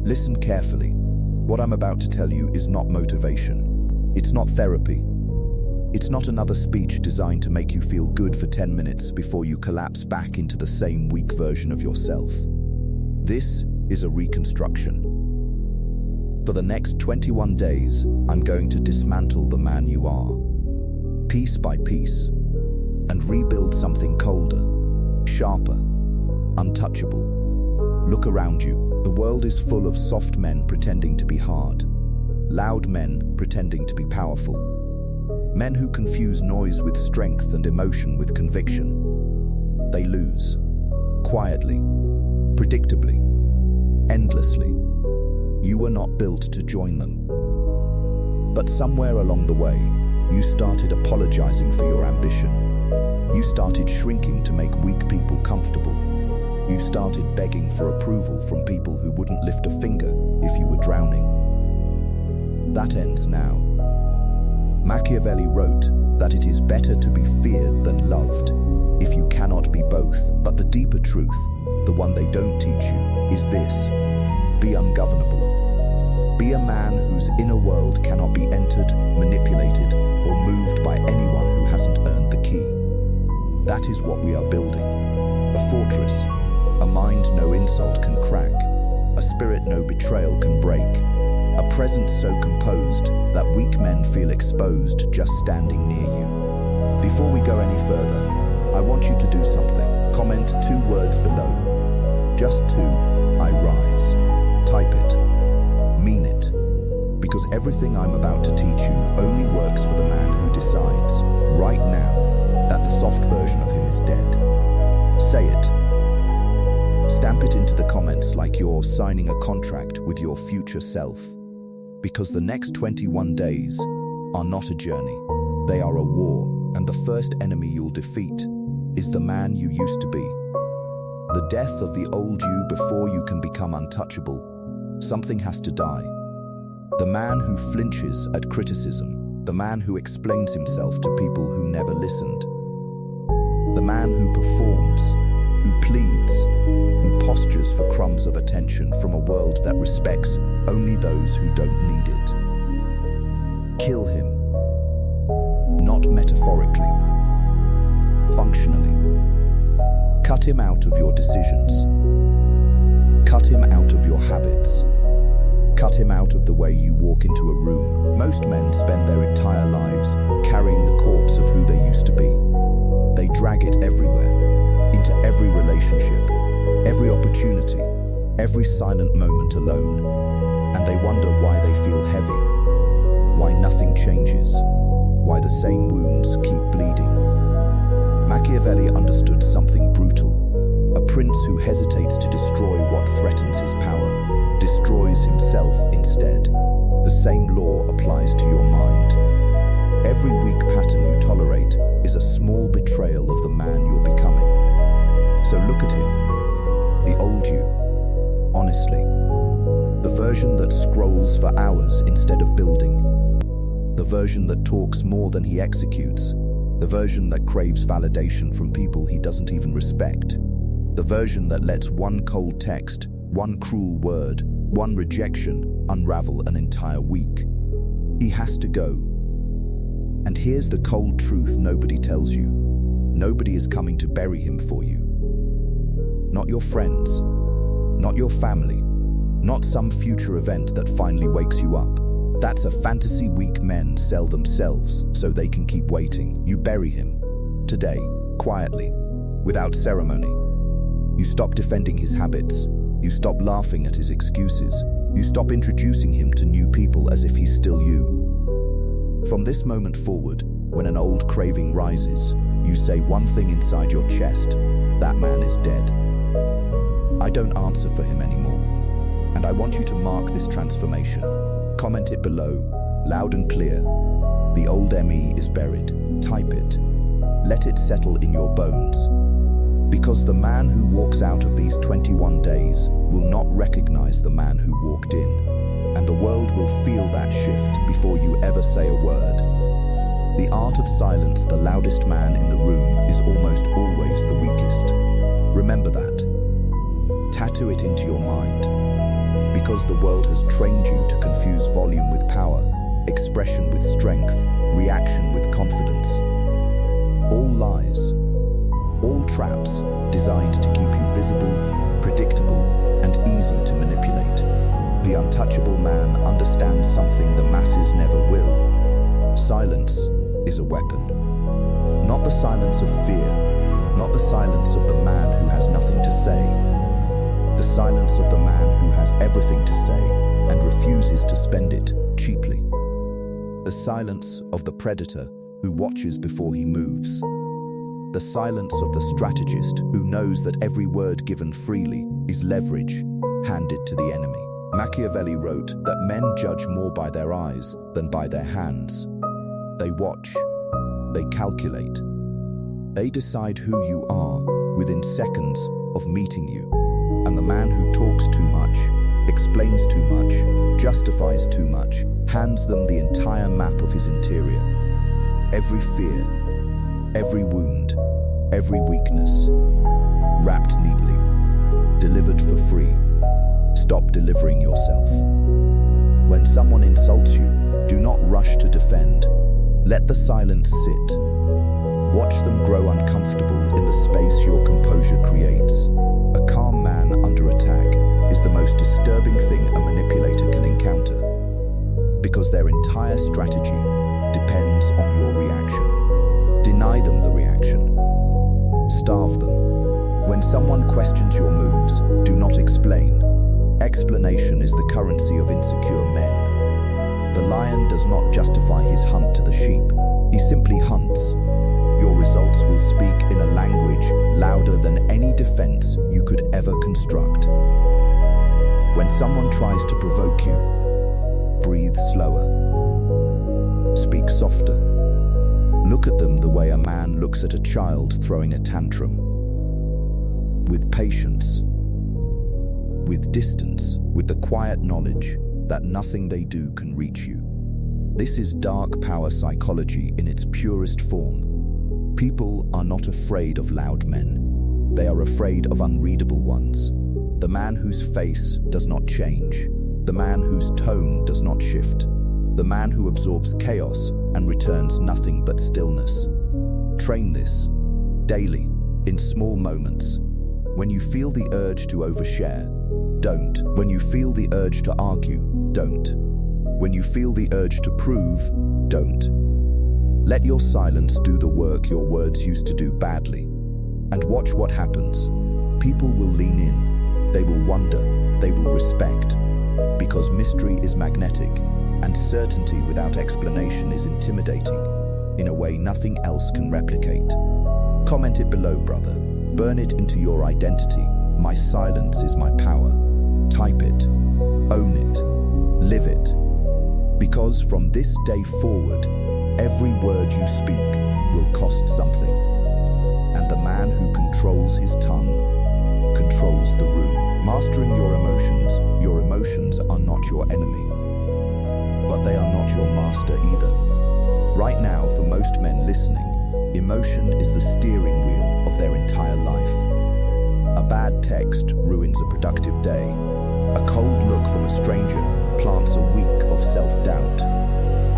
Listen carefully. What I'm about to tell you is not motivation. It's not therapy. It's not another speech designed to make you feel good for 10 minutes before you collapse back into the same weak version of yourself. This is a reconstruction. For the next 21 days, I'm going to dismantle the man you are, piece by piece, and rebuild something colder, sharper, untouchable. Look around you. The world is full of soft men pretending to be hard, loud men pretending to be powerful, men who confuse noise with strength and emotion with conviction. They lose, quietly, predictably, endlessly. You were not built to join them. But somewhere along the way, you started apologizing for your ambition. You started shrinking to make weak people comfortable. You started begging for approval from people who wouldn't lift a finger if you were drowning. That ends now. Machiavelli wrote that it is better to be feared than loved if you cannot be both. But the deeper truth, the one they don't teach you, is this: be ungovernable. Be a man whose inner world cannot be entered, manipulated, or moved by anyone who hasn't earned the key. That is what we are building. A fortress, a mind no insult can crack, a spirit no betrayal can break, a presence so composed that weak men feel exposed just standing near you. Before we go any further, I want you to do something. Comment 2 words below. Just 2. I rise. Type it. Mean it. Because everything I'm about to teach you only works for the man who decides, right now, that the soft version of him is dead. Say it. Stamp it into the comments like you're signing a contract with your future self. Because the next 21 days are not a journey. They are a war, and the first enemy you'll defeat is the man you used to be. The death of the old you before you can become untouchable. Something has to die. The man who flinches at criticism. The man who explains himself to people who never listened. The man who performs, who pleads, who postures for crumbs of attention from a world that respects only those who don't need it. Kill him. Not metaphorically. Functionally. Cut him out of your decisions. Cut him out of your habits. Cut him out of the way you walk into a room. Most men spend their entire lives carrying the corpse of who they used to be. They drag it everywhere, into every relationship, every opportunity, every silent moment alone. And they wonder why they feel heavy, why nothing changes, why the same wounds keep bleeding. Machiavelli understood something brutal. A prince who hesitates to destroy what threatens his power destroys himself instead. The same law applies to your mind. Every weak pattern you tolerate is a small betrayal of the man you're becoming. So look at him, the old you, honestly. The version that scrolls for hours instead of building. The version that talks more than he executes. The version that craves validation from people he doesn't even respect. The version that lets one cold text, one cruel word, one rejection unravel an entire week. He has to go. And here's the cold truth nobody tells you. Nobody is coming to bury him for you. Not your friends, not your family, not some future event that finally wakes you up. That's a fantasy weak men sell themselves so they can keep waiting. You bury him, today, quietly, without ceremony. You stop defending his habits. You stop laughing at his excuses. You stop introducing him to new people as if he's still you. From this moment forward, when an old craving rises, you say one thing inside your chest: that man is dead. I don't answer for him anymore. And I want you to mark this transformation. Comment it below, loud and clear. The old me is buried. Type it. Let it settle in your bones. Because the man who walks out of these 21 days will not recognize the man who walked in. And the world will feel that shift before you ever say a word. The art of silence, the loudest man in the room is almost always the weakest. Remember that. Tattoo it into your mind. Because the world has trained you to confuse volume with power, expression with strength, reaction with confidence. All lies, all traps designed to keep you visible, predictable, and easy to manipulate. The untouchable man understands something the masses never will. Silence is a weapon. Not the silence of fear, not the silence of the man who has nothing to say. The silence of the man who has everything to say and refuses to spend it cheaply. The silence of the predator who watches before he moves. The silence of the strategist who knows that every word given freely is leverage handed to the enemy. Machiavelli wrote that men judge more by their eyes than by their hands. They watch, they calculate, they decide who you are within seconds of meeting you. And the man who talks too much, explains too much, justifies too much, hands them the entire map of his interior. Every fear, every wound, every weakness, wrapped neatly, delivered for free. Stop delivering yourself. When someone insults you, do not rush to defend. Let the silence sit. Watch them grow uncomfortable in the space your composure creates. A calm man under attack is the most disturbing thing a manipulator can encounter, because their entire strategy depends on your reaction. Deny them the reaction. Starve them. When someone questions your moves, do not explain. Explanation is the currency of insecure men. The lion does not justify his hunt to the sheep. He simply hunts. Your results will speak in a language louder than any defense you could ever construct. When someone tries to provoke you, breathe slower. Speak softer. Look at them the way a man looks at a child throwing a tantrum. With patience, with distance, with the quiet knowledge that nothing they do can reach you. This is dark power psychology in its purest form. People are not afraid of loud men. They are afraid of unreadable ones. The man whose face does not change. The man whose tone does not shift. The man who absorbs chaos and returns nothing but stillness. Train this daily, in small moments. When you feel the urge to overshare, don't. When you feel the urge to argue, don't. When you feel the urge to prove, don't. Let your silence do the work your words used to do badly. And watch what happens. People will lean in. They will wonder. They will respect. Because mystery is magnetic, and certainty without explanation is intimidating, in a way nothing else can replicate. Comment it below, brother. Burn it into your identity. My silence is my power. Type it. Own it. Live it. Because from this day forward, every word you speak will cost something. And the man who controls his tongue controls the room. Mastering your emotions are not your enemy. But they are not your master either. Right now, for most men listening, emotion is the steering wheel of their entire life. A bad text ruins a productive day. A cold look from a stranger plants a week of self-doubt.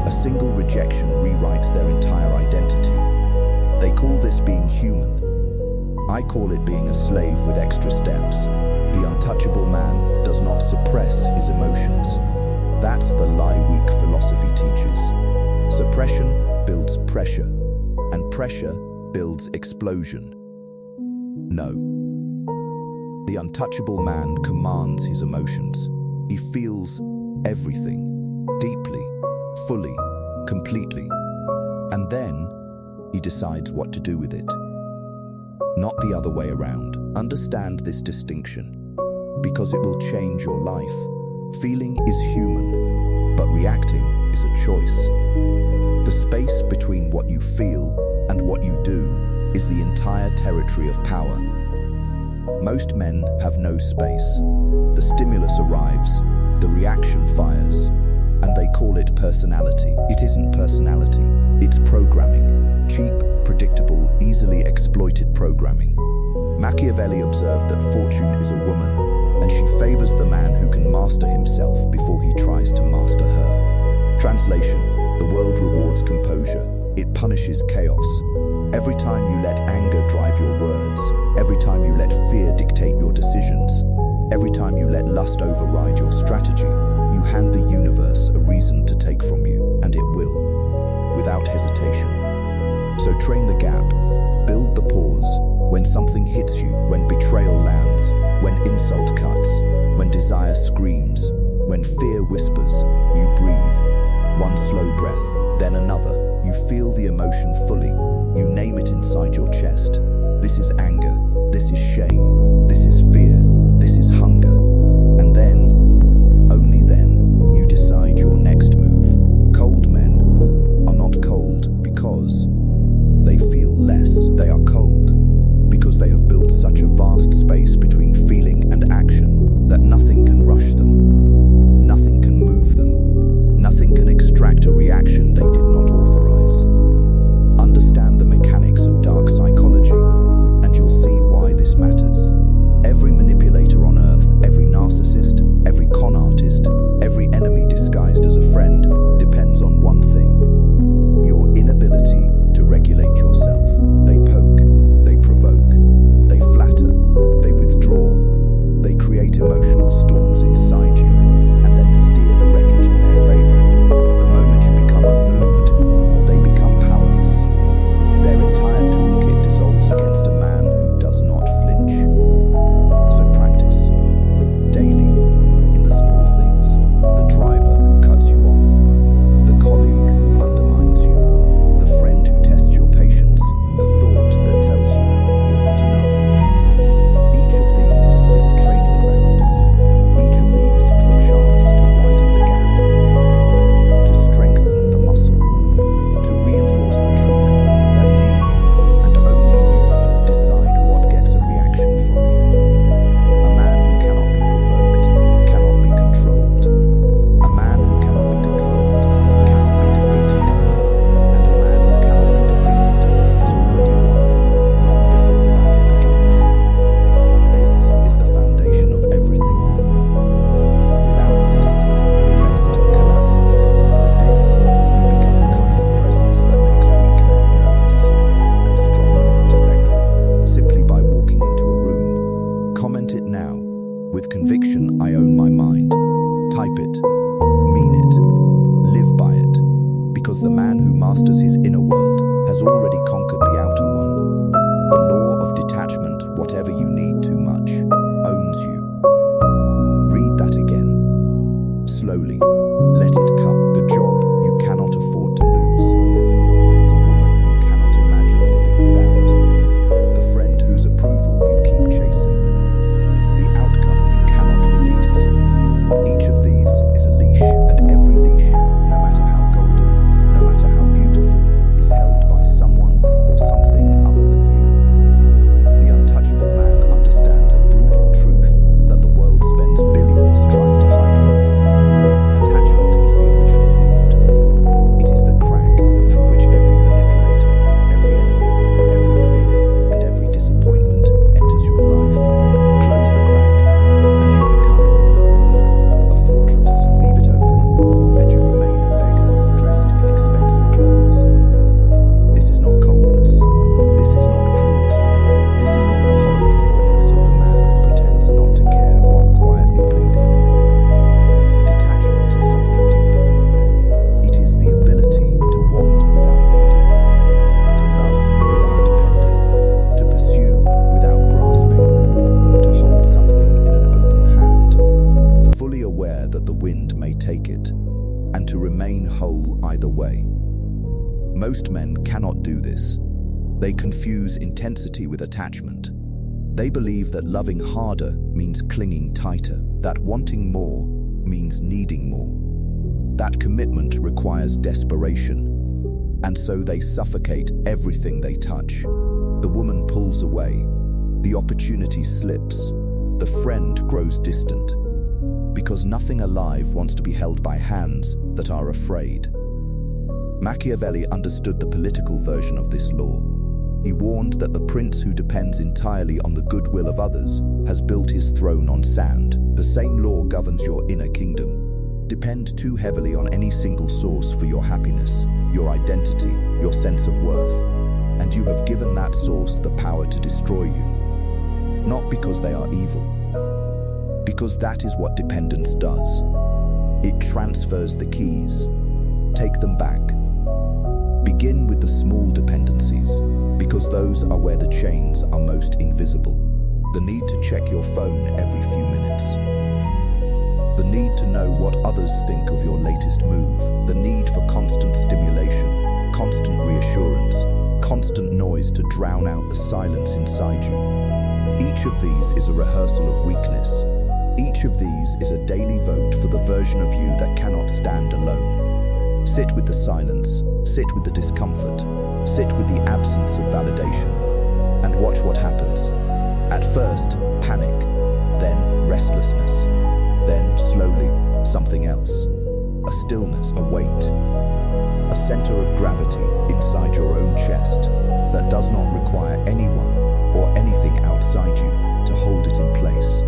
A single rejection rewrites their entire identity. They call this being human. I call it being a slave with extra steps. The untouchable man does not suppress his emotions. That's the lie weak philosophy teaches. Suppression builds pressure, and pressure builds explosion. No. The untouchable man commands his emotions. He feels everything, deeply, fully, completely. And then he decides what to do with it. Not the other way around. Understand this distinction, because it will change your life. Feeling is human, but reacting is a choice. The space between what you feel and what you do is the entire territory of power. Most men have no space. The stimulus arrives, the reaction fires, and they call it personality. It isn't personality, it's programming. Cheap, predictable, easily exploited programming. Machiavelli observed that fortune is a woman, and she favors the man who can master himself before he tries to master her. Translation: the world rewards composure. It punishes chaos. Every time you let anger drive your words, every time you let fear dictate your decisions, every time you let lust override your strategy, you hand the universe a reason to take from you, and it will, without hesitation. So train the gap, build the pause, when something hits you, when betrayal lands, when insult cuts, when desire screams, when fear whispers, you breathe. One slow breath, then another. You feel the emotion fully. You name it inside your chest. This is anger. This is shame. This is fear. This is hunger. And then, only then, you decide your next move. Cold men are not cold because they feel less. They are cold because they have built such a vast space between feeling and action that nothing can rush them. Nothing can move them. Nothing can extract a reaction they did not authorize. Understand the mechanics of dark psychology, and you'll see why this matters. Every manipulator on earth, every narcissist, every con artist, every enemy disguised as a friend depends on one thing: your inability to regulate yourself. They poke, they provoke, they flatter, they withdraw, they create emotional storms inside you, and then steer the wreckage in their favor. The moment you become unmoved, they become powerless. Their entire toolkit dissolves against a man who does not flinch. So practice, daily, in the small things: the driver who cuts you off, the colleague who undermines you, the friend who tests your patience, the thought that tells you you're not enough. Each of these is a training ground. Each of these is a chance to widen the gap, to strengthen the muscle, to reinforce the truth that you, and only you, decide what gets a reaction from you. A man who cannot be provoked cannot be controlled. A man who cannot be controlled cannot be defeated. And a man who cannot be defeated has already won, long before the battle begins. This is the foundation of everything. Without this, the rest collapses. With this, you become the kind of presence that makes weak men nervous and strong men respectful. Simply by walking into a room, comment it now. With conviction, I own my mind. Type it, mean it, live by it. Because the man who masters his inner world has already conquered the outer one. The law of detachment, whatever you need too much, owns you. Read that again. Slowly. Let it cut. The job you cannot afford to lose. The woman you cannot imagine living without. The friend whose approval you keep chasing. The outcome you cannot release. Each of these is a leash, and every leash, no matter how golden, no matter how beautiful, is held by someone or something other than you. The untouchable man understands a brutal truth that the world spends billions trying to hide from you. Attachment is the original wound. It is the crack through which every manipulator, every enemy, every fear, and every disappointment enters your life. Close the crack, and you become a fortress. Leave it open, and you remain a beggar dressed in expensive clothes. This is not coldness. This is not cruelty. This is not the hollow performance of the man who pretends not to care while quietly bleeding. Detachment is something deeper. It is the ability to want without needing, to love without depending, to pursue without grasping, to hold something in an open hand, fully aware that the wind may take it, and to remain whole either way. Most men cannot do this. They confuse intensity with attachment. They believe that loving harder means clinging tighter, that wanting more means needing more. That commitment requires desperation, and so they suffocate everything they touch. The woman pulls away, the opportunity slips, the friend grows distant, because nothing alive wants to be held by hands that are afraid. Machiavelli understood the political version of this law. He warned that the prince who depends entirely on the goodwill of others has built his throne on sand. The same law governs your inner kingdom. Depend too heavily on any single source for your happiness, your identity, your sense of worth, and you have given that source the power to destroy you. Not because they are evil, because that is what dependence does. It transfers the keys. Take them back. Begin with the small dependencies, because those are where the chains are most invisible. The need to check your phone every few minutes. The need to know what others think of your latest move. The need for constant stimulation, constant reassurance, constant noise to drown out the silence inside you. Each of these is a rehearsal of weakness. Each of these is a daily vote for the version of you that cannot stand alone. Sit with the silence, sit with the discomfort, sit with the absence of validation, and watch what happens. At first, panic, then restlessness, then slowly, something else. A stillness, a weight, a center of gravity inside your own chest that does not require anyone or anything outside you to hold it in place.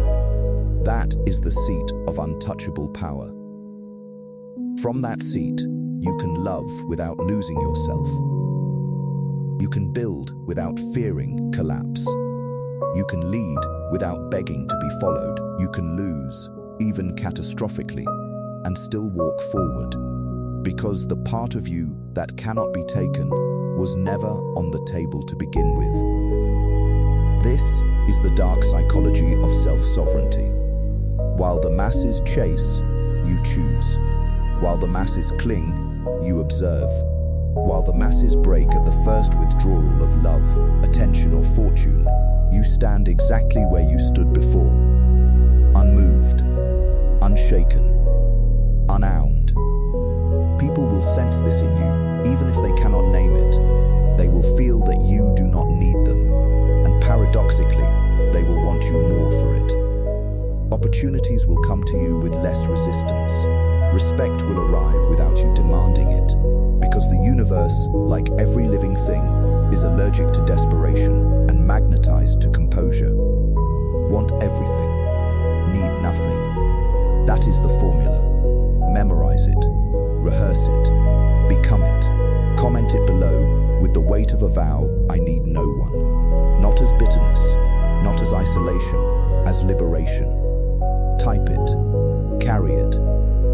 That is the seat of untouchable power. From that seat, you can love without losing yourself. You can build without fearing collapse. You can lead without begging to be followed. You can lose, even catastrophically, and still walk forward. Because the part of you that cannot be taken was never on the table to begin with. This is the dark psychology of self-sovereignty. While the masses chase, you choose. While the masses cling, you observe. While the masses break at the first withdrawal of love, attention, or fortune, you stand exactly where you stood before. Unmoved, unshaken, unowned. People will sense this in you, even if they cannot name it. They will feel that you do not need them, and paradoxically, they will want you more for it. Opportunities will come to you with less resistance. Respect will arrive without you demanding it, because the universe, like every living thing, is allergic to desperation and magnetized to composure. Want everything, need nothing. That is the formula. Memorize it, rehearse it, become it. Comment it below with the weight of a vow: I need no one. Not as bitterness, not as isolation, as liberation. Type it, carry it.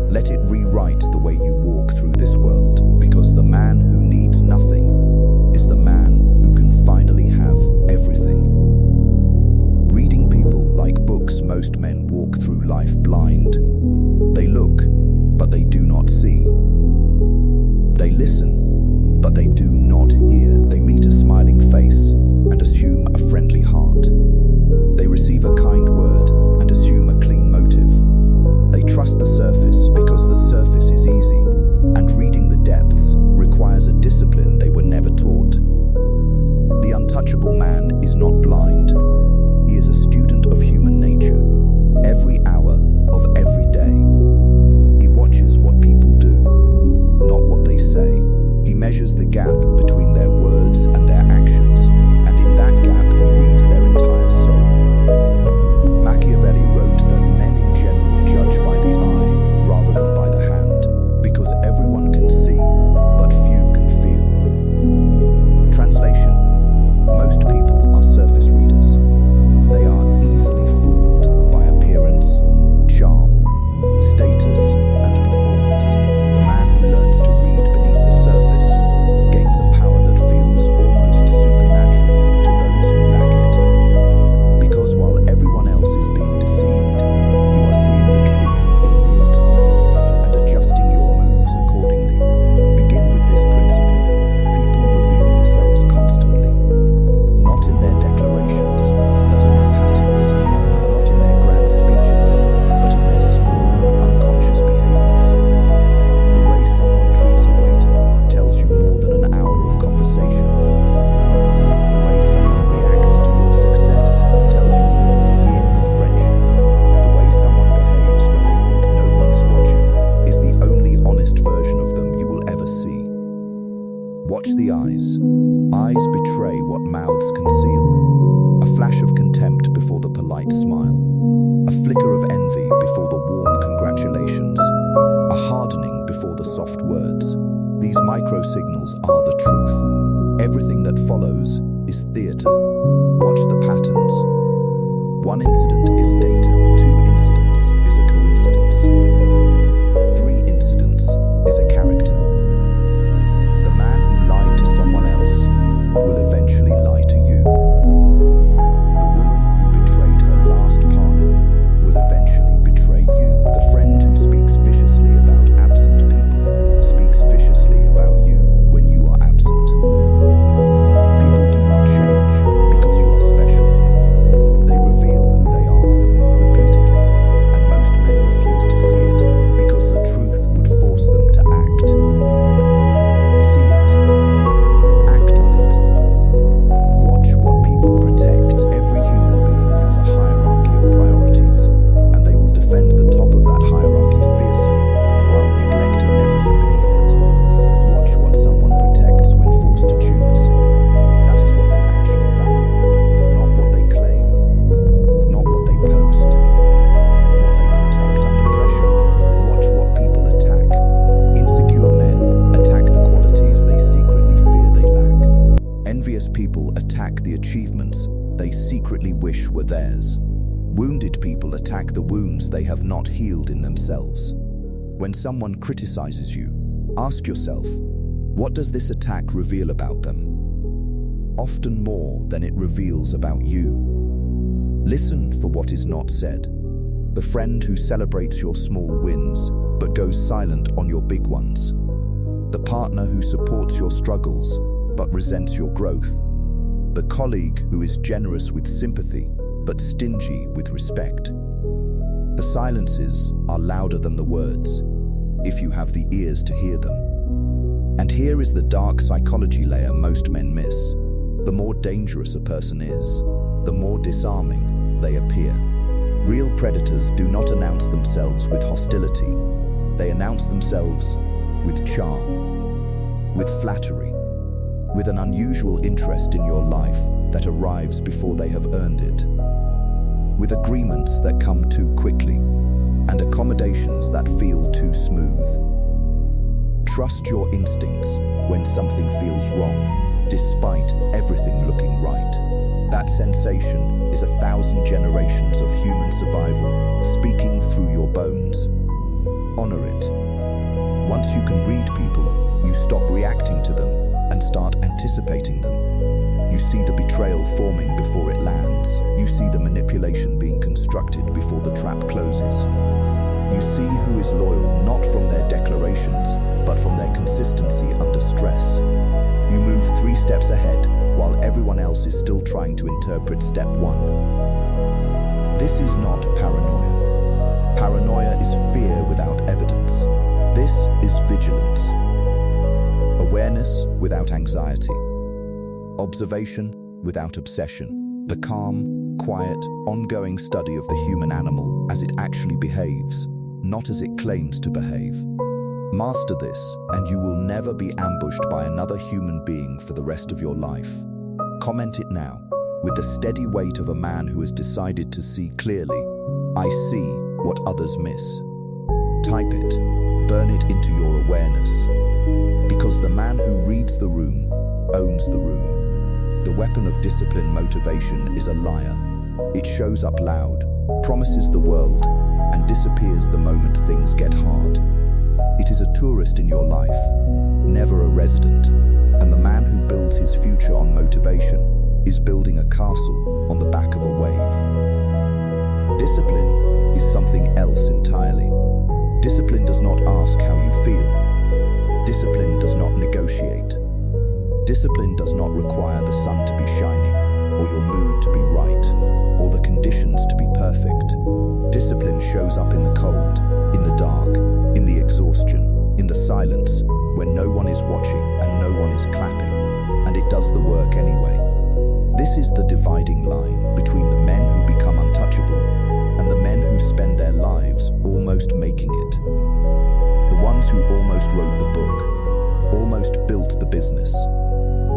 Let it rewrite the way you walk through this world, because the man who needs nothing is the man who can finally have everything. Reading people like books, most men walk through life blind. They look, but they do not see. They listen, but they do not hear. They meet a smiling face and assume a friendly heart. They receive a kind word and assume a clean motive. They trust the surface because the surface is easy, and reading the depths requires a discipline they were never taught. The untouchable man is not blind. He is a student of human nature. Every hour of every day, he watches what people do, not what they say. He measures the gap between their words and their actions, and in that gap he reads their entire soul. Machiavelli wrote that men in general judge by the eye micro-signals are the truth. Everything that follows is theater. Watch the patterns. One incident is data. Two incidents is a coincidence. Three incidents is a character. The man who lied to someone else will eventually lie to you. The woman who betrayed her last partner will eventually betray you. The friend who speaks viciously about absent people speaks viciously about you when you are absent. People do not change because you are special. They reveal who they are repeatedly, and most men refuse to see it because the truth would force them to act. See it. Act on it. Watch what people protect. Every human being has a hierarchy of priorities, and they will defend the top of that hierarchy fiercely while neglecting everything beneath it. Watch what someone protects when forced to choose. That is what they actually value, not what they claim, not what they post, what they protect under pressure. Watch what people attack. Insecure men attack the qualities they secretly fear they lack. Envious people attack the achievements they secretly wish were theirs. Wounded people attack the wounds they have not healed in themselves. When someone criticizes you, ask yourself, what does this attack reveal about them? Often more than it reveals about you. Listen for what is not said. The friend who celebrates your small wins but goes silent on your big ones. The partner who supports your struggles but resents your growth. The colleague who is generous with sympathy but stingy with respect. The silences are louder than the words, if you have the ears to hear them. And here is the dark psychology layer most men miss. The more dangerous a person is, the more disarming they appear. Real predators do not announce themselves with hostility. They announce themselves with charm, with flattery, with an unusual interest in your life that arrives before they have earned it, with agreements that come too quickly and accommodations that feel too smooth. Trust your instincts when something feels wrong, despite everything looking right. That sensation is 1,000 generations of human survival speaking through your bones. Honor it. Once you can read people, you stop reacting to them and start anticipating them. You see the betrayal forming before it lands. You see the manipulation being constructed before the trap closes. You see who is loyal not from their declarations, but from their consistency under stress. You move 3 steps ahead while everyone else is still trying to interpret step 1. This is not paranoia. Paranoia is fear without evidence. This is vigilance. Awareness without anxiety. Observation without obsession. The calm, quiet, ongoing study of the human animal as it actually behaves, not as it claims to behave. Master this, and you will never be ambushed by another human being for the rest of your life. Comment it now, with the steady weight of a man who has decided to see clearly. I see what others miss. Type it, burn it into your awareness. Because the man who reads the room owns the room. The weapon of discipline motivation is a liar. It shows up loud, promises the world, and disappears the moment things get hard. It is a tourist in your life, never a resident. And the man who builds his future on motivation is building a castle on the back of a wave. Discipline is something else entirely. Discipline does not ask how you feel. Discipline does not negotiate. Discipline does not require the sun to be shining, or your mood to be right, or the conditions to be perfect. Discipline shows up in the cold, in the dark, in the exhaustion, in the silence, when no one is watching and no one is clapping, and it does the work anyway. This is the dividing line between the men who become untouchable and the men who spend their lives almost making it. The ones who almost wrote the book, almost built the business,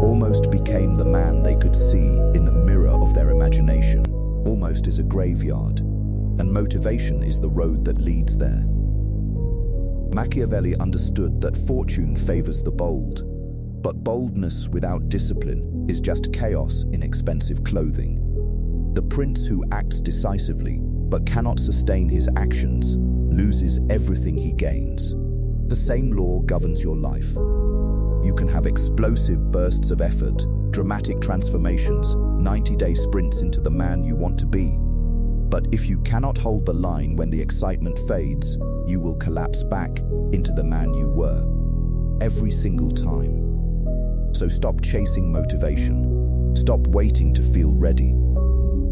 almost became the man they could see in the mirror of their imagination, almost is a graveyard, and motivation is the road that leads there. Machiavelli understood that fortune favors the bold, but boldness without discipline is just chaos in expensive clothing. The prince who acts decisively but cannot sustain his actions loses everything he gains. The same law governs your life. You can have explosive bursts of effort, dramatic transformations, 90-day sprints into the man you want to be. But if you cannot hold the line when the excitement fades, you will collapse back into the man you were, every single time. So stop chasing motivation. Stop waiting to feel ready.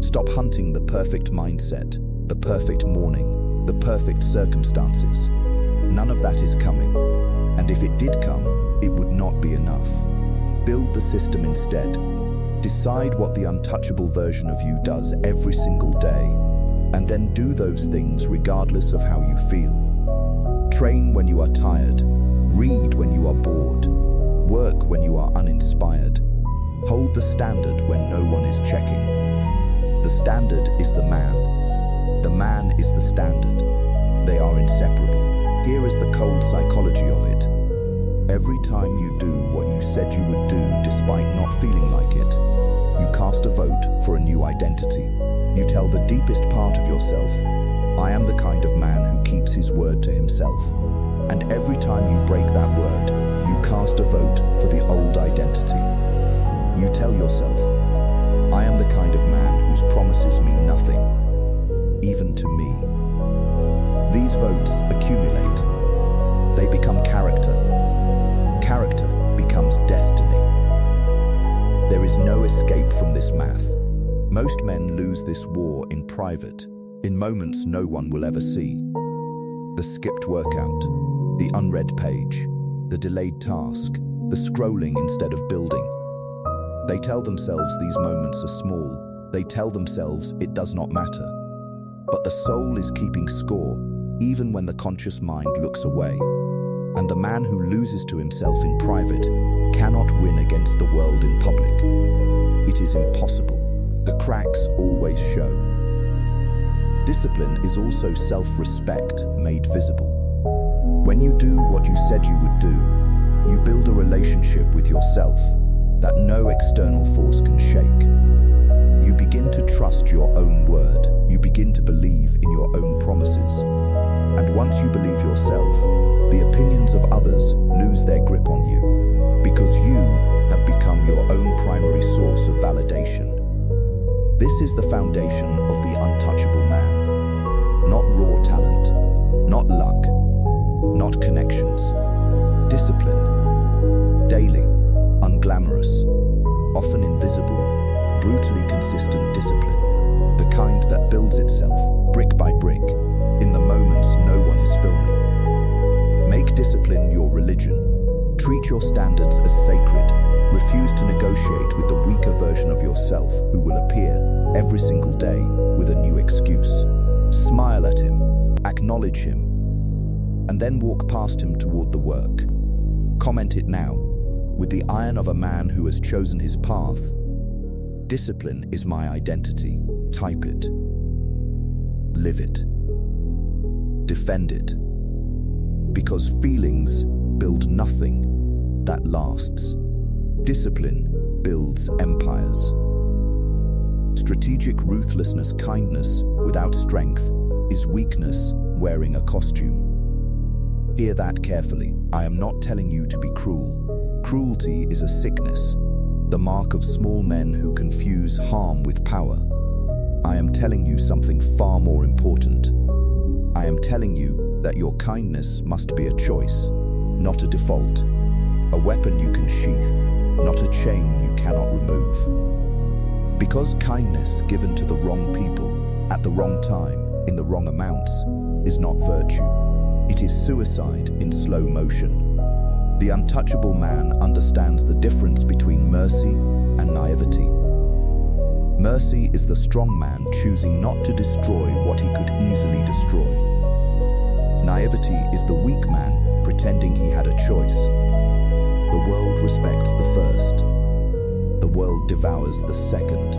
Stop hunting the perfect mindset, the perfect morning, the perfect circumstances. None of that is coming. And if it did come, it would not be enough. Build the system instead. Decide what the untouchable version of you does every single day, and then do those things regardless of how you feel. Train when you are tired. Read when you are bored. Work when you are uninspired. Hold the standard when no one is checking. The standard is the man. The man is the standard. They are inseparable. Here is the cold psychology of it. Every time you do what you said you would do despite not feeling like it, you cast a vote for a new identity. You tell the deepest part of yourself, I am the kind of man who keeps his word to himself. And every time you break that word, you cast a vote for the old identity. You tell yourself, I am the kind of man whose promises mean nothing, even to me. These votes accumulate. They become character. Character becomes destiny. There is no escape from this math. Most men lose this war in private, in moments no one will ever see. The skipped workout, the unread page, the delayed task, the scrolling instead of building. They tell themselves these moments are small. They tell themselves it does not matter. But the soul is keeping score, even when the conscious mind looks away. And the man who loses to himself in private cannot win against the world in public. It is impossible. The cracks always show. Discipline is also self-respect made visible. When you do what you said you would do, you build a relationship with yourself that no external force can shake. You begin to trust your own word. You begin to believe in your own promises. And once you believe yourself, the opinions of others lose their grip on you, because you have become your own primary source of validation. This is the foundation of the untouchable man. Not raw talent, not luck, not connections. Discipline. Daily, unglamorous, often invisible, brutally consistent discipline. The kind that builds itself, brick by brick, in the moments no one is filming. Make discipline your religion. Treat your standards as sacred. Refuse to negotiate with the weaker version of yourself who will appear every single day with a new excuse. Smile at him, acknowledge him, and then walk past him toward the work. Comment it now, with the iron of a man who has chosen his path. Discipline is my identity. Type it. Live it. Defend it. Because feelings build nothing that lasts. Discipline builds empires. Strategic ruthlessness, kindness without strength, is weakness wearing a costume. Hear that carefully. I am not telling you to be cruel. Cruelty is a sickness, the mark of small men who confuse harm with power. I am telling you something far more important. I am telling you that your kindness must be a choice, not a default. A weapon you can sheath, not a chain you cannot remove. Because kindness given to the wrong people, at the wrong time, in the wrong amounts, is not virtue. It is suicide in slow motion. The untouchable man understands the difference between mercy and naivety. Mercy is the strong man choosing not to destroy what he could easily destroy. Naivety is the weak man pretending he had a choice. The world respects the first. The world devours the second.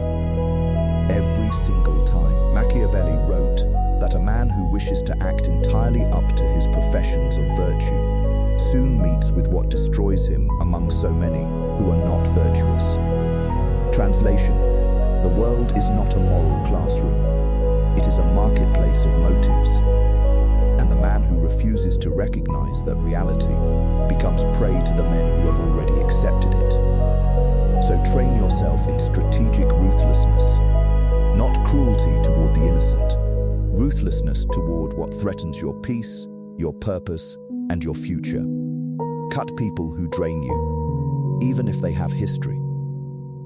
Every single time. Machiavelli wrote that a man who wishes to act entirely up to his professions of virtue soon meets with what destroys him among so many who are not virtuous. Translation: the world is not a moral classroom. It is a marketplace of motives. And the man who refuses to recognize that reality becomes prey to the men who have already accepted it. So train yourself in strategic ruthlessness, not cruelty toward the innocent, ruthlessness toward what threatens your peace, your purpose, and your future. Cut people who drain you, even if they have history.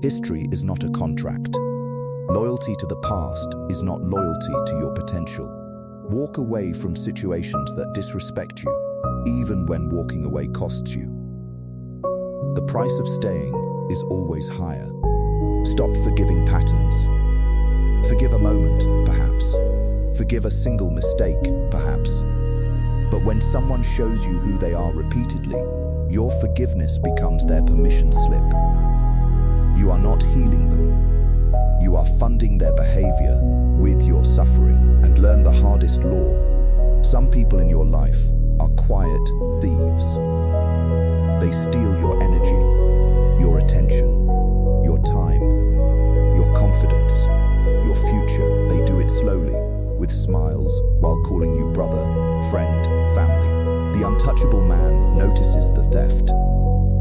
History is not a contract. Loyalty to the past is not loyalty to your potential. Walk away from situations that disrespect you, even when walking away costs you. The price of staying is always higher. Stop forgiving patterns. Forgive a moment, perhaps. Forgive a single mistake, perhaps. But when someone shows you who they are repeatedly, your forgiveness becomes their permission slip. You are not healing them. You are funding their behavior with your suffering. And learn the hardest law. Some people in your life are quiet thieves. They steal your energy, your attention, your time, your confidence, your future. They do it slowly, with smiles, while calling you brother, friend, family. The untouchable man notices the theft,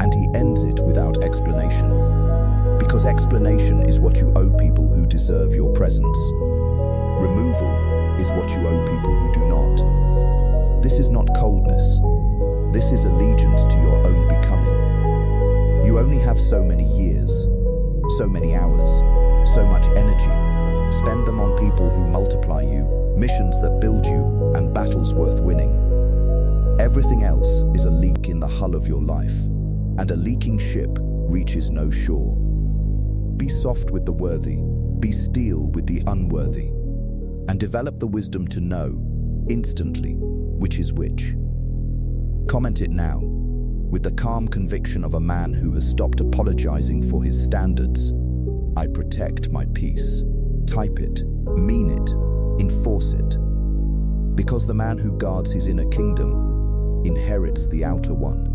and he ends it without explanation. Because explanation is what you owe people who deserve your presence. Removal is what you owe people who do not. This is not coldness. This is allegiance to your own becoming. You only have so many years, so many hours, so much energy. Spend them on people who multiply you, missions that build you, and battles worth winning. Everything else is a leak in the hull of your life, and a leaking ship reaches no shore. Be soft with the worthy, be steel with the unworthy, and develop the wisdom to know, instantly, which is which. Comment it now, with the calm conviction of a man who has stopped apologizing for his standards. I protect my peace. Type it, mean it, enforce it. Because the man who guards his inner kingdom inherits the outer one.